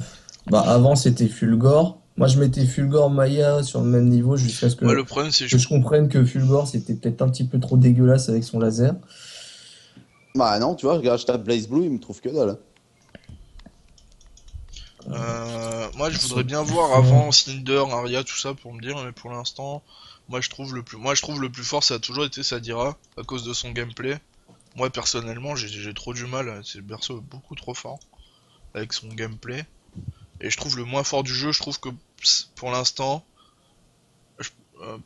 bah avant c'était Fulgore. Moi je mettais Fulgore Maya sur le même niveau jusqu'à ce Moi, que, le problème, c'est que je comprenne que Fulgore c'était peut-être un petit peu trop dégueulasse avec son laser. Bah non, tu vois, regarde, je tape Blaze Blue, il me trouve que dalle. moi, je Sur voudrais le bien plus voir fort. avant Cinder, Arya, tout ça pour me dire, mais pour l'instant, moi, je trouve le plus fort, ça a toujours été Sadira à cause de son gameplay. Moi, personnellement, j'ai trop du mal. C'est le perso beaucoup trop fort avec son gameplay. Et je trouve le moins fort du jeu, je trouve que pour l'instant, je-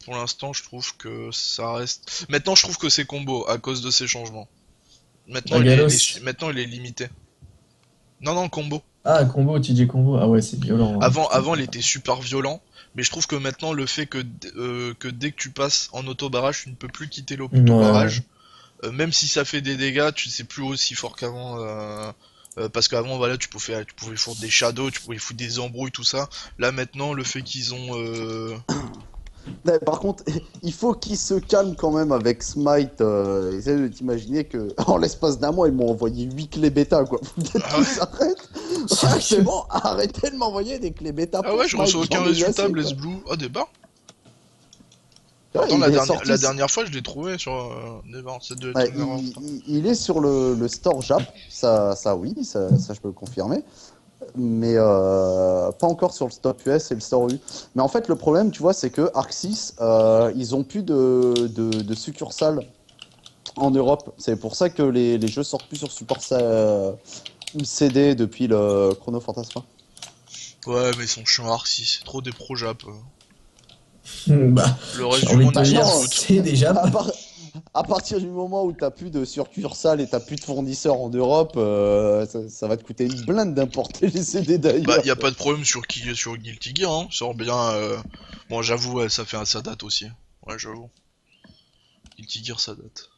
pour l'instant, je trouve que ça reste. Maintenant, je trouve que c'est combo à cause de ces changements. Maintenant, Agalos. maintenant, il est limité. Non, non, combo. Ah, combo, TJ combo. Ah ouais, c'est violent, hein, putain. Avant, il était super violent, mais je trouve que maintenant, le fait que dès que tu passes en auto-barrage, tu ne peux plus quitter Ouais. l'auto-barrage, même si ça fait des dégâts, tu sais plus aussi fort qu'avant. Parce qu'avant, voilà, tu pouvais foutre des shadows, tu pouvais foutre des embrouilles, tout ça. Là, maintenant, le fait qu'ils ont. Ouais, par contre, il faut qu'il se calme quand même avec Smite. Essaye de t'imaginer que en l'espace d'un mois, ils m'ont envoyé 8 clés bêta quoi. Faut peut-être Ah ouais? qu'ils s'arrêtent. Ouais, c'est bon, arrêtez de m'envoyer des clés bêta Ah pour ouais, je reçois Smite, aucun j'en ai eu résultat, assez, Blaze quoi. Blue. Ah, des barres. Ouais, Pourtant, il est sorti. la dernière fois, je l'ai trouvé sur des barres. C'est de Ouais, être une erreur. il est sur le store Jap, ça oui, ça je peux le confirmer. Mais pas encore sur le store US et le store U. Mais en fait, le problème, tu vois, c'est que Arxis, ils ont plus de succursales en Europe. C'est pour ça que les jeux sortent plus sur support CD depuis le Chrono Fantasma. Ouais, mais ils sont chiants Arc 6, c'est trop des pro Jap. Bah, Le reste j'ai du envie de monde, te ils s'en dire, non, foutent. c'est déjà. À partir du moment où t'as plus de succursales et t'as plus de fournisseurs en Europe, ça va te coûter une blinde d'importer les CD Bah, d'ailleurs. y a pas de problème sur Guilty Gear, hein. Sort bien. Bon, j'avoue, ouais, ça date aussi. Ouais, j'avoue. Guilty Gear, ça date.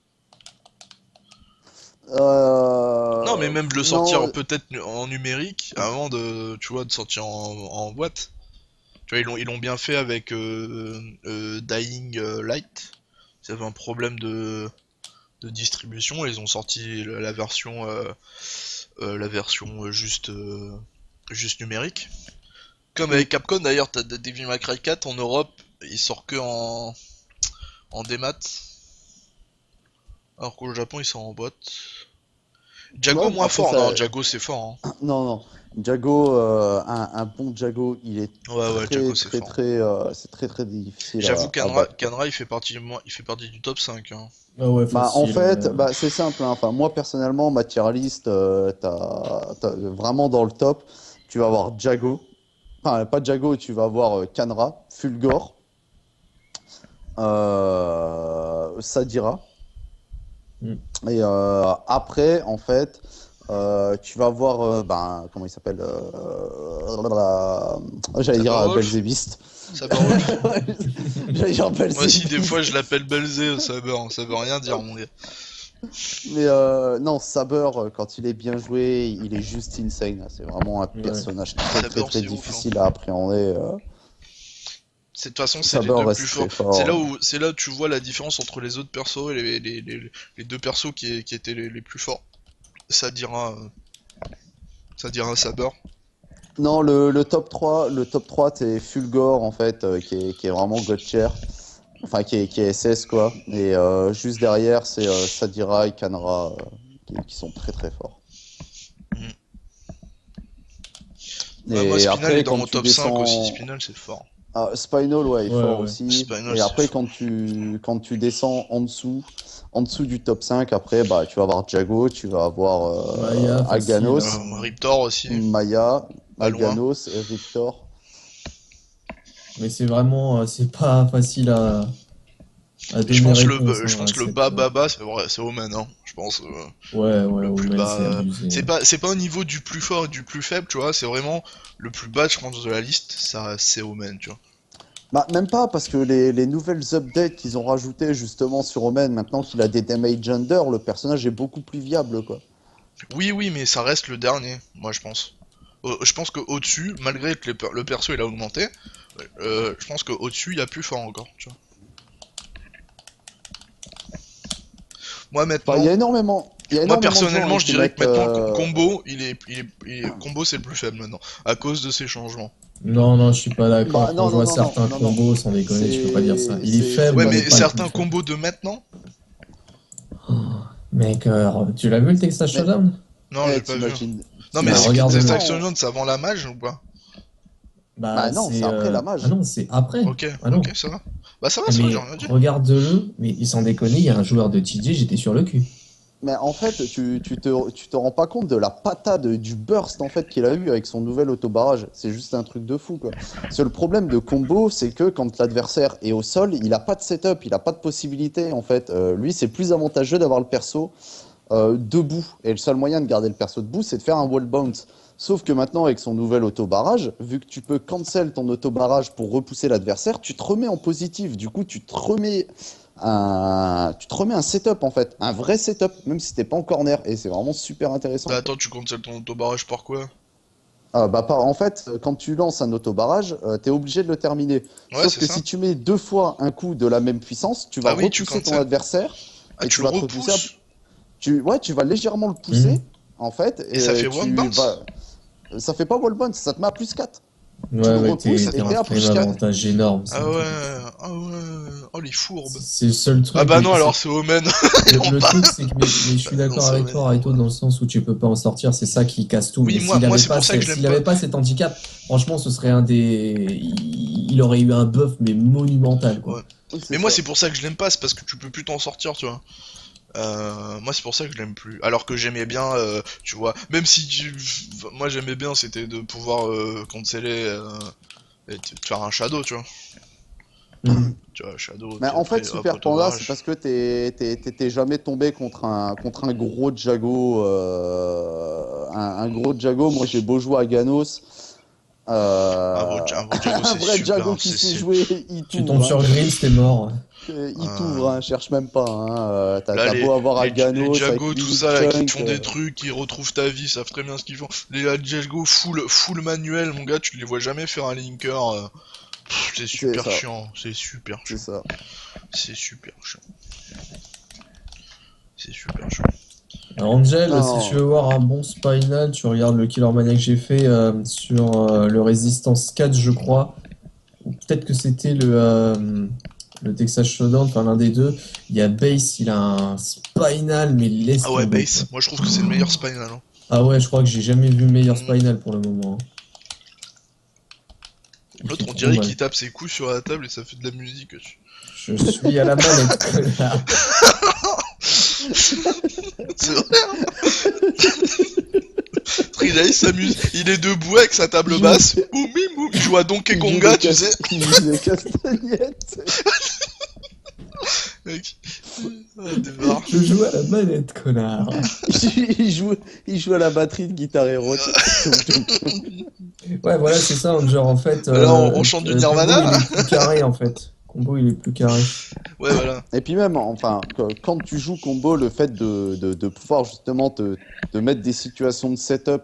Non, mais même de le sortir Non, peut-être en numérique avant de, tu vois, de sortir en boîte. Tu vois, ils l'ont bien fait avec Dying Light. Ils avaient un problème de distribution et ils ont sorti la version juste numérique. Comme avec Capcom d'ailleurs, t'as Devil May Cry 4 en Europe, il sort que en démat, alors qu'au Japon il sort en boîte. Jago ouais, moins après fort, ça, non, Jago c'est fort. Hein. non, non. Jago, un bon Jago, il est Ouais, Jago c'est fort. c'est très difficile J'avoue à battre. Kanra il fait partie du top 5. Hein. Ah ouais, Bah, en facile. fait, bah, c'est simple, hein. Enfin, moi personnellement, ma tier list, vraiment dans le top, tu vas avoir Jago. Enfin, pas Jago, tu vas avoir Kanra, Fulgore, Sadira. Mm. Et après, en fait, tu vas voir, ben, comment il s'appelle j'allais dire Saberwolf Belzébiste. Saberwolf. J'allais dire Moi aussi des Belzébiste. fois je l'appelle Belzé, ça veut rien dire mon gars. Mais non, Saber, quand il est bien joué, il est juste insane. C'est vraiment un Ouais. personnage Saber très c'est ouf. Hein. difficile à appréhender. De toute façon, c'est les Saber deux plus reste forts. très fort. C'est là où tu vois la différence entre les autres persos et les deux persos qui étaient les plus forts. Ça dira Saber. Non, le top 3 c'est Fulgore, en fait, qui est vraiment God tier. Enfin, qui est SS, quoi. Et juste derrière, c'est Sadira et Kanra, qui sont très forts. Ouais, moi, Et Spinal est après, dans quand mon tu top 5 aussi. descends... Spinal, c'est fort. Ah, Spinal, ouais, est Ouais, fort ouais. aussi. Spinal, Et c'est après, fort. quand tu descends en dessous du top 5, après, bah, tu vas avoir Jago, tu vas avoir Maya, facile, Alganos, hein. Riptor aussi, Maya, pas loin. Alganos, Riptor. Mais c'est vraiment, c'est pas facile à Et je donner pense réponse, je hein, pense à que le cette. bas, c'est vrai, c'est Omen, hein. Je pense Ouais, le plus Omen, bas. c'est abusé. C'est pas au niveau du plus fort et du plus faible, tu vois. C'est vraiment le plus bas, je pense, de la liste. Ça, c'est Omen, tu vois. Bah, même pas, parce que les nouvelles updates qu'ils ont rajoutées justement sur Omen, maintenant qu'il a des damage under, le personnage est beaucoup plus viable, quoi. Oui, mais ça reste le dernier, moi je pense. Je pense qu'au-dessus, malgré que le perso il a augmenté, je pense qu'au-dessus il y a plus fort encore, tu vois. Moi maintenant, Enfin, il y a énormément. Il y a moi énormément de gens, personnellement hein, je qui dirais que mettent, maintenant combo, combo c'est le plus faible maintenant, à cause de ces changements. Non, non, je suis pas d'accord. Bah Quand non, je non, vois non, non, certains non, non. combos, sans déconner, tu peux pas dire ça. Il est faible, Ouais, mais mais pas le plus certains faible. combos de maintenant. Oh, mec, tu l'as vu le Texas Mais, Showdown? Non, j'ai pas vu. t'imagines. Non, mais Bah, c'est T'imagines que regarde-le. Test maintenant. Action c'est avant la mage ou pas? Bah, Bah non, c'est c'est. après la Ah mage. non, c'est après. Ok, Ah non. ok, ça va. Bah ça Eh, va, j'ai mais rien dit. regarde-le, mais sans déconner, il y a un joueur de TJ, j'étais sur le cul. Mais en fait, tu te rends pas compte de la patate, du burst en fait qu'il a eu avec son nouvel autobarrage. C'est juste un truc de fou quoi. Le problème de combo, c'est que quand l'adversaire est au sol, il a pas de setup, il a pas de possibilité en fait. Lui, c'est plus avantageux d'avoir le perso debout. Et le seul moyen de garder le perso debout, c'est de faire un wall bounce. Sauf que maintenant, avec son nouvel autobarrage, vu que tu peux cancel ton autobarrage pour repousser l'adversaire, tu te remets en positif. Du coup, tu te remets un setup en fait, un vrai setup, même si t'es pas en corner. Et c'est vraiment super intéressant. Bah attends, tu comptes ton auto-barrage par quoi? En fait, quand tu lances un autobarrage, t'es obligé de le terminer. Ouais, Sauf c'est que ça. si tu mets 2 fois un coup de la même puissance, tu vas Ah oui, tu repousser ton cancel. adversaire Ah, et tu tu le vas te repousser. repousses? Tu vas légèrement le pousser, en fait, Et ça fait tu one bounce? vas. Ça fait pas wall bounce, ça te met à +4. Tu Ouais, le ouais, repousses t'es et un t'es à frame +4. avantage énorme. C'est Ah un truc ouais, de fou. ah ouais, oh les fourbes. C'est le seul Ah truc. bah Mais non, alors c'est Omen. Et on le part. truc, c'est que mais je suis Bah non, d'accord c'est avec Omen. toi, Raito, dans le sens où tu peux pas en sortir, c'est ça qui casse tout. Oui, Mais moi c'est pour ça que je l'aime s'il pas. avait pas cet handicap, franchement, ce serait un des. Il aurait eu un buff, mais monumental, quoi. Ouais. Oui, c'est Mais moi ça. c'est pour ça que je l'aime pas, c'est parce que tu peux plus t'en sortir, tu vois. Moi c'est pour ça que je l'aime plus. Alors que j'aimais bien, tu vois, même si moi j'aimais bien, c'était de pouvoir canceller et de faire un shadow, tu vois. Mhm. Tu vois, shadow, Mais puis en fait, après hop, Super Panda, c'est auto-barrage. parce que t'es jamais tombé contre un gros Jago. Un gros Jago. Moi, j'ai beau jouer à Ganos. Un vrai Jago Un c'est vrai super, Jago qui c'est sait super. jouer, il Tu tombes t'ouvre. sur Grills, t'es mort. Il t'ouvre, cherche même pas. Là, T'as beau avoir à les Ganos avec Jago, tout Mimic ça, là, qui te Chunk. font des trucs, qui retrouvent ta vie, savent très bien ce qu'ils font. Les Jago full manuel, mon gars, tu les vois jamais faire un linker. C'est C'est super ça. chiant, c'est super C'est chiant. ça. C'est super chiant. C'est super chiant. Angel, si Non. tu veux voir un bon spinal, tu regardes le Killer Mania que j'ai fait sur le Resistance 4, je crois. Ou peut-être que c'était le Texas Showdown, enfin l'un des deux. Il y a Base, il a un spinal, mais laisse Ah ouais, tomber, base, quoi. moi je trouve que c'est le meilleur spinal. Hein. Ah ouais, je crois que j'ai jamais vu meilleur Mm. spinal pour le moment. Il fait L'autre, on trop dirait mal. qu'il tape ses coups sur la table et ça fait de la musique. Je suis à la manette, connard. C'est vrai, hein. Il s'amuse, il est debout avec sa table basse. Boum, bim, boum. Il joue à Donkey Konga, tu sais. Il joue des castagnettes. Mec. Ah, démarre. Je joue à la manette, connard. il joue à la batterie de Guitar Hero. Ouais, voilà, c'est ça, genre en fait. Là, on chante du Nirvana, Combo, là. il est plus carré en fait. Combo, il est plus carré. Ouais, voilà. Et puis même, enfin, quand tu joues combo, le fait de pouvoir justement te mettre des situations de setup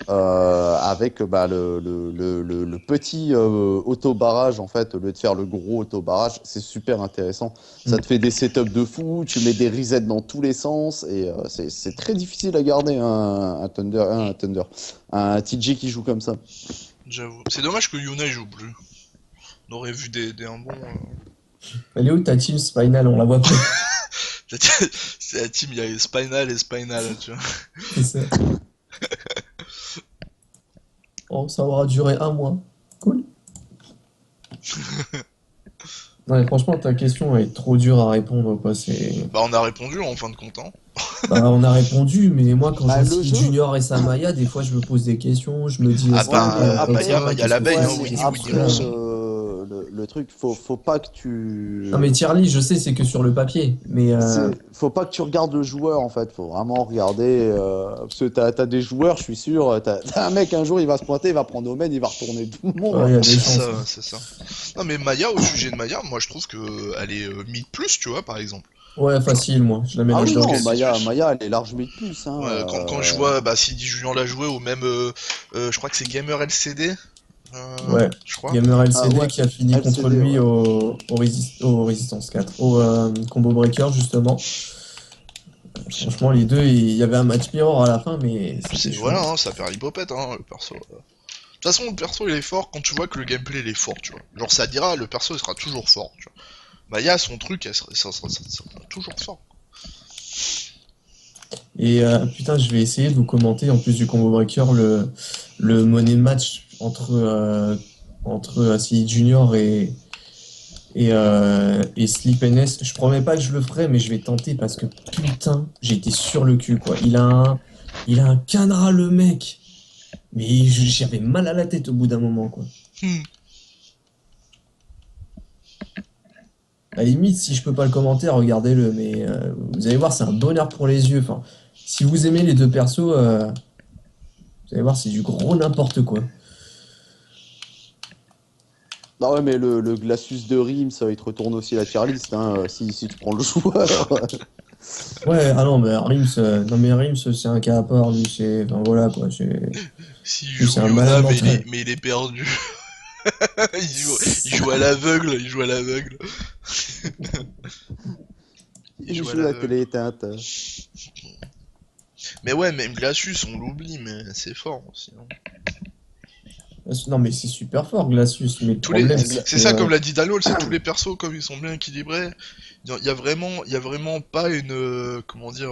avec le petit auto-barrage, en fait, au lieu de faire le gros auto-barrage, c'est super intéressant. Ça te fait des setups de fou, tu mets des resets dans tous les sens, et c'est très difficile à garder un TJ qui joue comme ça. J'avoue. C'est dommage que Yuna il joue plus. On aurait vu un bon. Elle est où ta team Spinal? On la voit plus. C'est la team, il y a Spinal et Spinal, tu vois. C'est ça. Oh, ça aura duré un mois. Cool. Non, mais franchement, ta question est trop dure à répondre, quoi. Bah, on a répondu en fin de compte. Hein. Bah, on a répondu, mais moi, quand Bah, je le cite jeu- Junior et Samaya, des fois, je me pose des questions. Je me dis, Ah est-ce bah, qu'il y a un bah, top y a- 5, y a la qu'est-ce que Bane, c'est, hein, qu'est-ce Winnie, que Winnie, c'est, Après, aussi. le truc, faut pas que tu. Non, mais tier list, je sais, c'est que sur le papier. Mais Faut pas que tu regardes le joueur en fait, faut vraiment regarder. Parce que t'as des joueurs, je suis sûr, t'as un mec un jour il va se pointer, il va prendre Omen, il va retourner tout le monde. ouais, il y a des C'est chances. ça, c'est ça. Non mais Maya, au sujet de Maya, moi je trouve que elle est mid plus, tu vois, par exemple. Ouais, facile, moi. Je la mets Ah oui, là-dedans. non, Cassius. Maya, elle est large mid plus. Hein, Ouais, quand je vois, bah si Julien l'a joué, ou même, je crois que c'est Gamer LCD, Ouais. je crois. Gamer Ah LCD ouais, qui a fini contre LCD, lui ouais. au Resistance 4, au Combo Breaker, justement. Franchement, les deux, il y avait un match mirror à la fin, mais c'était C'est chaud. voilà, hein, ça perd l'hypopète, hein, le perso. De toute façon, le perso il est fort quand tu vois que le gameplay il est fort, tu vois. Genre ça dira, le perso il sera toujours fort, tu vois. Maya, son truc, ça sera toujours fort. Et putain, je vais essayer de vous commenter, en plus du Combo Breaker, le money match entre Acid Junior et Sleep NS. Je promets pas que je le ferai, mais je vais tenter parce que putain, j'ai été sur le cul, quoi. Il a un canard, le mec. Mais j'avais mal à la tête au bout d'un moment, quoi. Hmm. À la limite, si je peux pas le commenter, regardez-le. Mais vous allez voir, c'est un bonheur pour les yeux. Enfin, si vous aimez les deux persos, vous allez voir, c'est du gros n'importe quoi. Ah ouais, mais le Glacius de Reims, il te retourne aussi la tier list, hein, si tu prends le joueur. Ouais, ah non, mais Rims, non mais Rims, c'est un cas à part, lui, c'est, enfin voilà quoi, S'il lui, c'est joue un malade Yona, mental. mais il est perdu. Il joue à l'aveugle, il joue à l'aveugle. Il Il joue à joue la l'aveugle. télé éteinte. Mais ouais, même Glacius, on l'oublie, mais c'est fort aussi, hein. Non mais c'est super fort, Glacius, mais le Tous les... problème, Gla- c'est C'est que, ça, comme l'a dit Dalol, c'est tous les persos, comme ils sont bien équilibrés. Il y a vraiment pas une. Comment dire.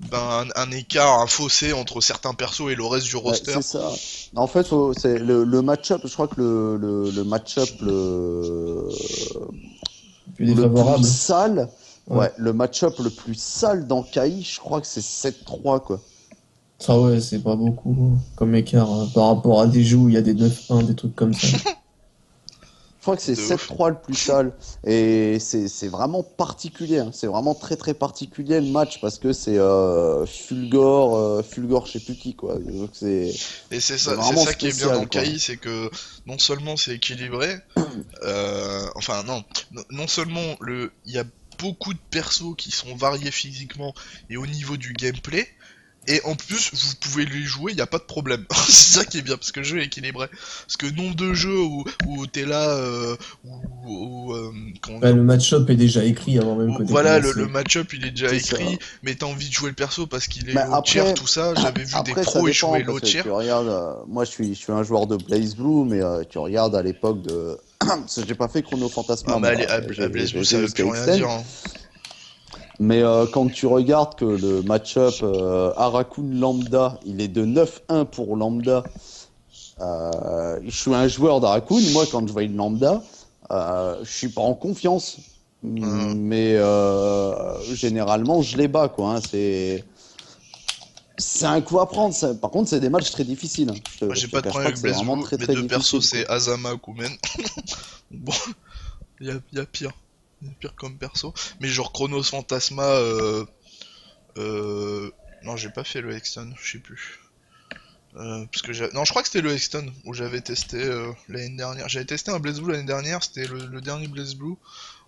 Ben, un écart, un fossé entre certains persos et le reste du Ouais, roster. c'est ça. En fait, c'est le match-up, je crois que le match-up plus le plus défavorable. sale, Ouais. ouais, le match-up le plus sale dans KI, je crois que c'est 7-3, quoi. Ça ouais, c'est pas beaucoup comme écart par rapport à des jeux où il y a des 9-1, des trucs comme ça. Je crois que c'est De ouf. 7-3 le plus sale. Et c'est vraiment particulier, hein. C'est vraiment très très particulier le match parce que c'est Fulgore, je sais plus qui, quoi. Donc Et c'est c'est ça, vraiment qui est bien spécial, dans quoi. KI, c'est que non seulement c'est équilibré, enfin non seulement il y a beaucoup de persos qui sont variés physiquement et au niveau du gameplay, et en plus vous pouvez les jouer, il n'y a pas de problème. C'est ça qui est bien, parce que le jeu est équilibré. Parce que nombre de jeux où t'es là, comment Ouais, dire, le match-up est déjà écrit avant même que t'aies voilà, le commencé. match-up il est déjà C'est écrit, ça. mais t'as envie de jouer le perso parce qu'il est Mais low tier, après, tout ça. J'avais vu des après ça pros y dépend jouer parce low que tier. tu regardes, moi je suis un joueur de Blaze Blue, mais tu regardes à l'époque de. Parce que j'ai pas fait Chrono Ah, Fantasma, mais allez, moi, à Blaze Blue j'ai été ça veut jusqu'à plus rien dire, Extend. hein. Mais quand tu regardes que le match-up Harakun Lambda, il est de 9-1 pour Lambda. Je suis un joueur d'Harakun, moi quand je vois une Lambda, je suis pas en confiance. Euh, Mais généralement, je les bats, quoi. Hein. C'est un coup à prendre. Par contre, c'est des matchs très difficiles. Hein. Moi Je j'ai te pas de cache problème pas que avec c'est Blaze vraiment Blue, très mes très deux persos difficile, quoi. c'est Azama Kumen. Bon, y a pire. Y a pire comme perso. Mais genre Chronos Fantasma, non j'ai pas fait le Hexton, je sais plus. Parce que non, je crois que c'était le Hexton où j'avais testé l'année dernière. J'avais testé un Blaze Blue l'année dernière, c'était le dernier Blaze Blue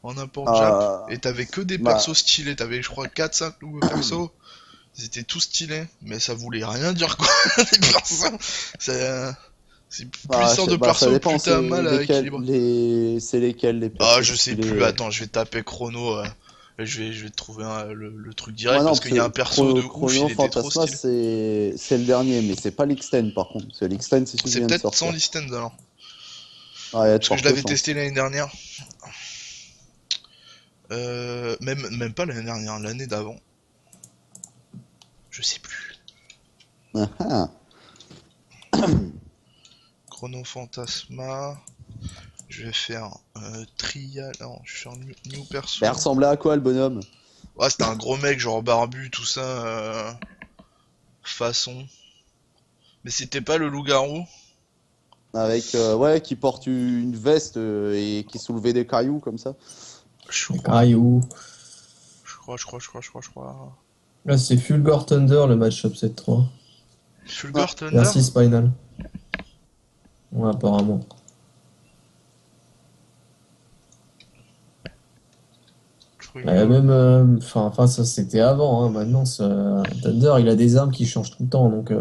en import Jap. Euh, Et t'avais que des persos bah, stylés, t'avais je crois 4-5 nouveaux persos. Ils étaient tous stylés, mais ça voulait rien dire quoi. Les persos, c'est plus bah, sort de ça perso, dépend. plus t'as C'est mal à lesquels, équilibrer. c'est lesquels les Ah, persos je sais plus, stylés. attends, je vais taper chrono. Je vais te trouver le truc Ouais, direct non, parce parce qu'il y a un que perso de ouf, Chrono il était trop Fantasma, stylé. c'est le dernier, mais c'est pas l'Extend par contre. Parce que l'Extend, c'est celui qui C'est vient de peut-être sans sortir. listen alors. Ah, il y a de Parce que je fortes l'avais chances. testé l'année dernière. Même pas l'année dernière, l'année d'avant. Je sais plus. Ah, ah. Chrono Fantasma. Je vais faire trial. Non, je vais faire new Mais il perso. ressemblait à quoi le bonhomme? Ouais, c'était un gros mec, genre barbu, tout ça. Façon. Mais c'était pas le loup-garou. Avec, ouais, qui porte une veste et qui soulevait des cailloux comme ça. Je crois, Caillou. je crois. Là, c'est Fulgor Thunder le match-up 7-3. Fulgor Thunder? Merci Spinal. Ouais, apparemment. Je Même, enfin, ça c'était avant, hein. Maintenant, Thunder, il a des armes qui changent tout le temps, donc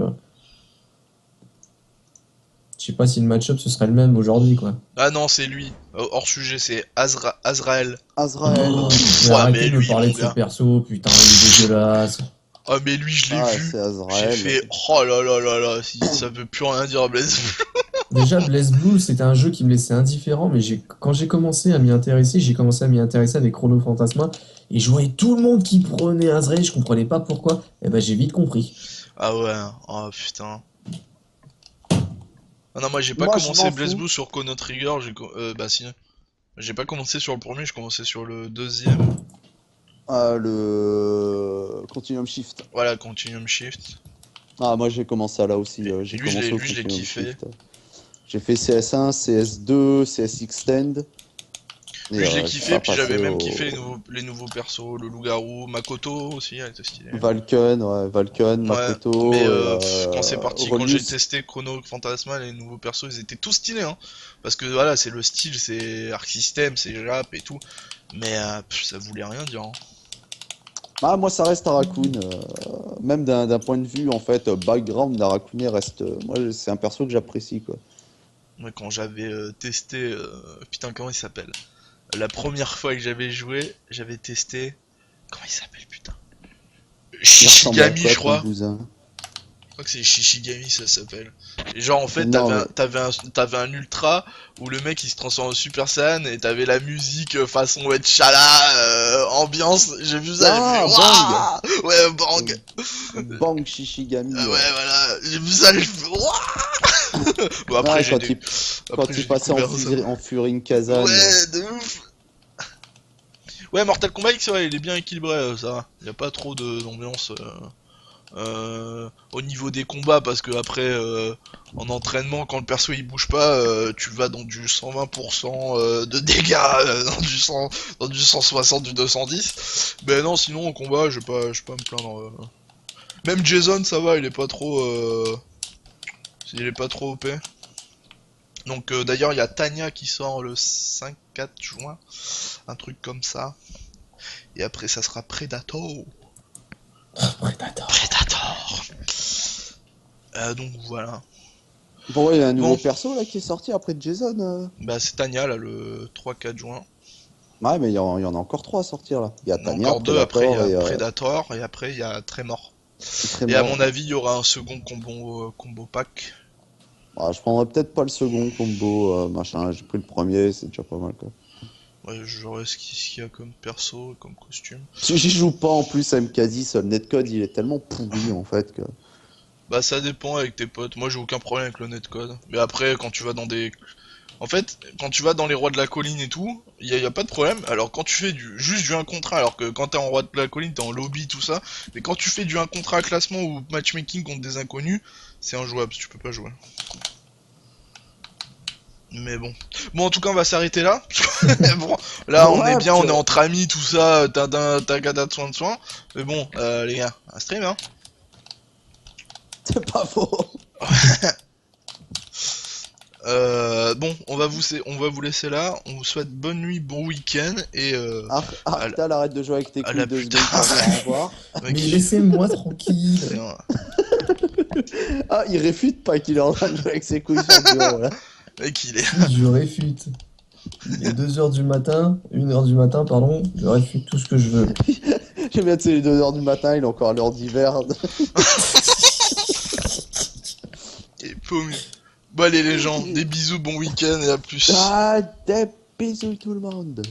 je sais pas si le match-up ce serait le même aujourd'hui, quoi. Ah non, c'est lui. Hors sujet, c'est Azrael. Azrael. Oh, mais Ouais, arrêtez mais de me lui, parler mon de ce gars. perso, putain, il est dégueulasse. Ah, mais lui, je l'ai Ah, vu. c'est J'ai Azrael. fait, oh là là là là, si ça veut plus rien dire, Blaze. Déjà, Blaze Blue, c'était un jeu qui me laissait indifférent, mais quand j'ai commencé à m'y intéresser, j'ai commencé à m'y intéresser avec Chrono Fantasma, et je voyais tout le monde qui prenait Azrael, je comprenais pas pourquoi, et ben j'ai vite compris. Ah ouais, oh putain. Ah non, moi j'ai pas Moi, je commencé m'en Blaze fous. Blue sur Chrono Trigger, bah si. J'ai pas commencé sur le premier, j'ai commencé sur le deuxième. Le Continuum Shift. Voilà, Continuum Shift. Ah, moi j'ai commencé à là aussi. Et J'ai lui, commencé au je l'ai Continuum kiffé. Shift. J'ai fait CS1, CS2, CS Extend. Lui, je l'ai j'ai kiffé, pas puis j'avais passé même au kiffé les nouveaux persos, le loup-garou, Makoto aussi, elle était stylée. Valken, ouais, Valken, Ouais, mais Makoto et quand c'est parti, quand j'ai Aurelius. testé Chrono Phantasma, les nouveaux persos, ils étaient tous stylés, hein. Parce que voilà, c'est le style, c'est Arc System, c'est Jap et tout. Mais ça voulait rien dire, hein. Ah, moi ça reste Harakun. Même d'un point de vue en fait background, d'Harakune reste. Moi c'est un perso que j'apprécie quoi. Moi, quand j'avais testé, putain, comment il s'appelle? La première fois que j'avais joué, j'avais testé. Comment il s'appelle, putain? Il ressemble à Shishigami, quoi je ton crois. cousin? Je crois que c'est Shishigami, ça s'appelle. Et genre, en fait, Non mais. t'avais un ultra où le mec il se transforme en Super Saiyan et t'avais la musique façon Wetchala, ambiance. J'ai vu ça, j'ai Ah, fait waouh! Ouais, bang! Bang Shishigami. Ah ouais, voilà, j'ai vu ça, j'ai fait waouh! Bon, après, Ouais, j'ai dé- quand après, il j'ai passait découvert ça. en Furin Kazan. Ouais, de ouf! Ouais, Mortal Kombat X, ouais, il est bien équilibré, ça va. Il y a pas trop d'ambiance au niveau des combats, parce que après, en entraînement, quand le perso il bouge pas, tu vas dans du 120% de dégâts, dans du 160, du 210. Ben non, sinon au combat, je vais pas me plaindre. Même Jason, ça va, il est pas trop, OP. Donc d'ailleurs, il y a Tanya qui sort le 5-4 juin, un truc comme ça. Et après, ça sera Predator. Predator. Predator. Donc voilà. Bon, ouais, il y a un nouveau Bon. perso là qui est sorti après Jason. Bah c'est Tanya là le 3-4 juin. Ouais, mais il y en a encore 3 à sortir là. Il y a Il y en a Tanya, encore deux, après il y Predator a et Predator et après il y a Tremor. Et à Tremor. mon avis il y aura un second combo pack. Ah, je prendrais peut-être pas le second combo, machin. J'ai pris le premier, c'est déjà pas mal quoi. Ouais, j'aurai ce qu'il y a comme perso et comme costume. Si j'y joue pas en plus à MK10, le netcode il est tellement pourri en fait que. Bah ça dépend avec tes potes. Moi j'ai aucun problème avec le netcode. Mais après quand tu vas dans des... En fait, quand tu vas dans les rois de la colline et tout, y a pas de problème. Alors quand tu fais juste du 1 contre 1, alors que quand t'es en roi de la colline, t'es en lobby, tout ça. Mais quand tu fais du 1 contre 1 classement ou matchmaking contre des inconnus, c'est injouable, tu peux pas jouer. Mais bon. Bon, en tout cas, on va s'arrêter là. Bon, là, on Ouais, est bien, parce on est que- entre amis, tout ça, t'as gada de soin. Mais bon, les gars, un stream, hein. C'est pas faux. Bon, on va vous laisser là. On vous souhaite bonne nuit, bon week-end et Arctal, arrête de jouer avec tes à la couilles 2 putain. secondes pour dire au revoir. Mais laissez-moi tranquille. Ah, il réfute pas qu'il est en train de jouer avec ses couilles sur le bureau là. Mec, il est. Je réfute. Il est 2h du matin, 1h du matin, pardon, je réfute tout ce que je veux. J'aime bien, c'est les 2h du matin, il est encore à l'heure d'hiver. Il est paumé. Bon, allez, les gens, des bisous, bon week-end et à plus. Ah, des bisous tout le monde.